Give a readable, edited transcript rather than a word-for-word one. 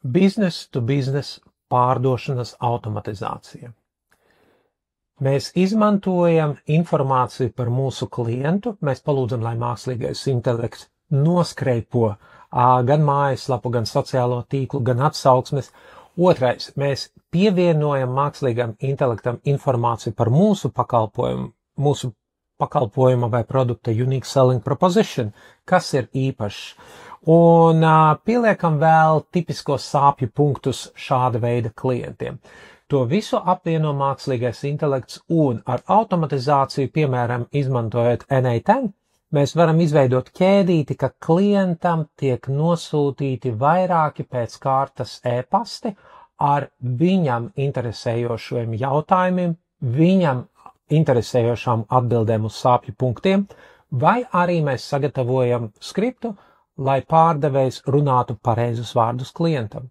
Business to business pārdošanas automatizācija. Mēs izmantojam informāciju par mūsu klientu, mēs palūdzam, lai mākslīgais intelekts noskreipo gan mājaslapu, gan sociālo tīklu, gan atsauksmes. Otrais, mēs pievienojam mākslīgam intelektam informāciju par mūsu pakalpojuma vai produkta unique selling proposition, kas ir īpašs. Un pieliekam vēl tipiskos sāpju punktus šāda veida klientiem. To visu apvieno mākslīgais intelekts un ar automatizāciju, piemēram, izmantojot N8, mēs varam izveidot ķēdīti, ka klientam tiek nosūtīti vairāki pēc kārtas e-pasti ar viņam interesējošiem jautājumiem, viņam interesējošām atbildēm uz sāpju punktiem, vai arī mēs sagatavojam skriptu, lai pārdevējs runātu pareizus vārdus klientam.